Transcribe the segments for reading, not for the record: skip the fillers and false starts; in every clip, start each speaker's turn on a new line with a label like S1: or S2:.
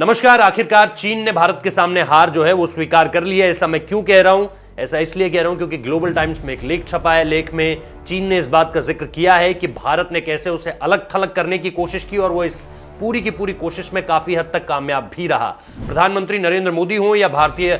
S1: नमस्कार। आखिरकार चीन ने भारत के सामने हार जो है वो स्वीकार कर ली है। ऐसा मैं क्यों कह रहा हूं? ऐसा इसलिए कह रहा हूं क्योंकि ग्लोबल टाइम्स में एक लेख छपा है। लेख में चीन ने इस बात का जिक्र किया है कि भारत ने कैसे उसे अलग थलग करने की कोशिश की और वो इस पूरी की पूरी कोशिश में काफी हद तक कामयाब भी रहा। प्रधानमंत्री नरेंद्र मोदी हो या भारतीय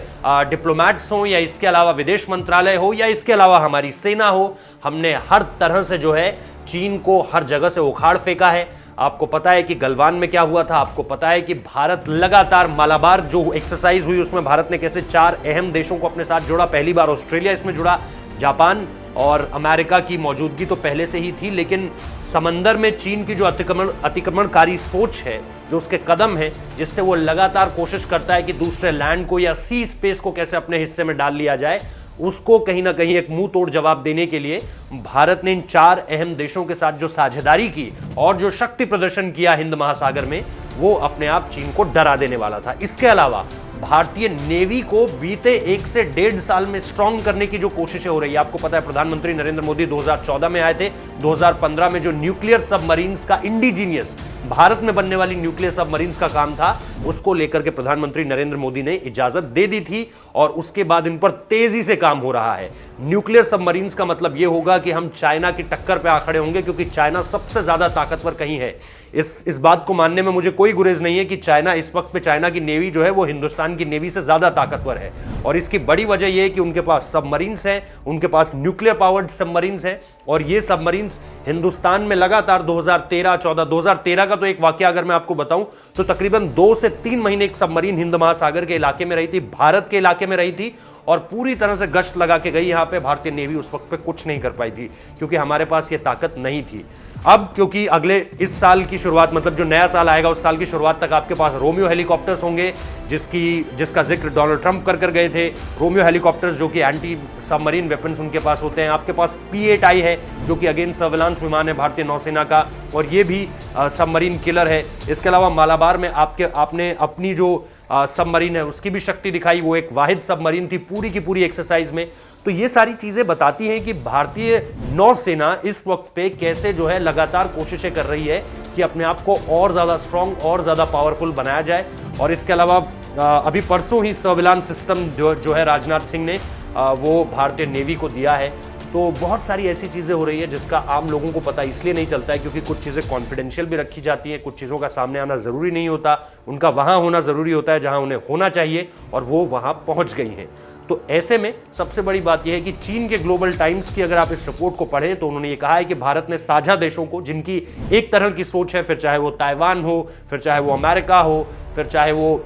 S1: डिप्लोमैट्स हो या इसके अलावा विदेश मंत्रालय हो या इसके अलावा हमारी सेना हो, हमने हर तरह से जो है चीन को हर जगह से उखाड़ फेंका है। आपको पता है कि गलवान में क्या हुआ था, आपको पता है कि भारत लगातार मालाबार जो एक्सरसाइज हुई उसमें भारत ने कैसे 4 अहम देशों को अपने साथ जोड़ा। पहली बार ऑस्ट्रेलिया इसमें जुड़ा, जापान और अमेरिका की मौजूदगी तो पहले से ही थी, लेकिन समंदर में चीन की जो अतिक्रमणकारी सोच है, जो उसके कदम है, जिससे वो लगातार कोशिश करता है कि दूसरे लैंड को या सी स्पेस को कैसे अपने हिस्से में डाल लिया जाए, उसको कहीं ना कहीं एक मुंह तोड़ जवाब देने के लिए भारत ने इन 4 अहम देशों के साथ जो साझेदारी की और जो शक्ति प्रदर्शन किया हिंद महासागर में, वो अपने आप चीन को डरा देने वाला था। इसके अलावा भारतीय नेवी को बीते 1 से 1.5 साल में स्ट्रांग करने की जो कोशिशें हो रही है, आपको पता है प्रधानमंत्री नरेंद्र मोदी 2014 में आए थे। 2015 में जो न्यूक्लियर सबमरीन्स का इंडिजीनियस भारत में बनने वाली न्यूक्लियर सबमरीन्स का काम था, उसको लेकर के प्रधानमंत्री नरेंद्र मोदी ने इजाजत दे दी थी और उसके बाद इन पर तेजी से काम हो रहा है। न्यूक्लियर सबमरीन्स का मतलब यह होगा कि हम चाइना की टक्कर पे आ खड़े होंगे, क्योंकि चाइना सबसे ज्यादा ताकतवर कहीं है। इस बात को मानने में मुझे कोई गुरेज नहीं है कि चाइना इस वक्त पे चाइना की नेवी जो है वो हिंदुस्तान की नेवी से ज्यादा ताकतवर है, और इसकी बड़ी वजह यह है कि उनके पास सबमरीन्स हैं, उनके पास न्यूक्लियर पावर्ड सबमरीन्स हैं, और ये सबमरीन्स हिंदुस्तान में लगातार 2013 का तो एक वाकया अगर मैं आपको बताऊं तो तकरीबन 2 से 3 महीने एक सबमरीन हिंद महासागर के इलाके में रही थी, भारत के इलाके में रही थी और पूरी तरह से गश्त लगा के गई। यहां पे भारतीय नेवी उस वक्त पे कुछ नहीं कर पाई थी क्योंकि हमारे पास ये ताकत नहीं थी। अब क्योंकि अगले इस साल की शुरुआत, मतलब जो नया साल आएगा उस साल की शुरुआत तक आपके पास रोमियो हेलीकॉप्टर्स होंगे, जिसका जिक्र डोनाल्ड ट्रंप कर गए थे। रोमियो हेलीकॉप्टर्स जो कि एंटी सबमरीन वेपन्स उनके पास होते हैं। आपके पास P-8I है जो कि अगेन सर्वेलांस विमान है भारतीय नौसेना का, और ये भी सबमरीन किलर है। इसके अलावा मालाबार में आपने अपनी जो सबमरीन है उसकी भी शक्ति दिखाई, वो एक वाहिद सबमरीन थी पूरी की पूरी एक्सरसाइज में। तो ये सारी चीजें बताती हैं कि भारतीय नौसेना इस वक्त पे कैसे जो है लगातार कोशिशें कर रही है कि अपने आप को और ज्यादा स्ट्रांग और ज्यादा पावरफुल बनाया जाए। और इसके अलावा अभी परसों ही सर्विलांस सिस्टम जो है राजनाथ सिंह ने वो भारतीय नेवी को दिया है। तो बहुत सारी ऐसी चीजें हो रही है जिसका आम लोगों को पता इसलिए नहीं चलता है क्योंकि कुछ चीजें कॉन्फिडेंशियल भी रखी जाती हैं, कुछ चीजों का सामने आना जरूरी नहीं होता, उनका वहां होना जरूरी होता है जहां उन्हें होना चाहिए, और वो वहां पहुंच गई हैं। तो ऐसे में सबसे बड़ी बात यह है कि चीन के ग्लोबल टाइम्स की अगर आप इस रिपोर्ट को पढ़ें तो उन्होंने ये कहा है कि भारत ने साझा देशों को, जिनकी एक तरह की सोच है, फिर चाहे वो ताइवान हो, फिर चाहे वो अमेरिका हो, फिर चाहे वो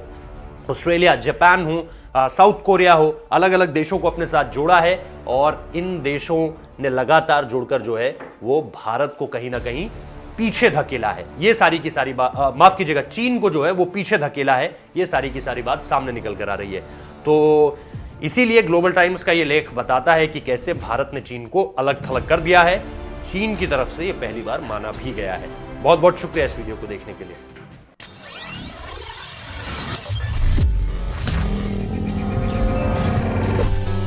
S1: ऑस्ट्रेलिया, जापान हो, साउथ कोरिया हो, अलग अलग देशों को अपने साथ जोड़ा है, और इन देशों ने लगातार जुड़कर जो है वो भारत को कहीं ना कहीं पीछे धकेला है। ये सारी की सारी बात, माफ कीजिएगा, चीन को जो है वो पीछे धकेला है। ये सारी की सारी बात सामने निकल कर आ रही है। तो इसीलिए ग्लोबल टाइम्स का ये लेख बताता है कि कैसे भारत ने चीन को अलग थलग कर दिया है। चीन की तरफ से ये पहली बार माना भी गया है। बहुत बहुत शुक्रिया इस वीडियो को देखने के लिए।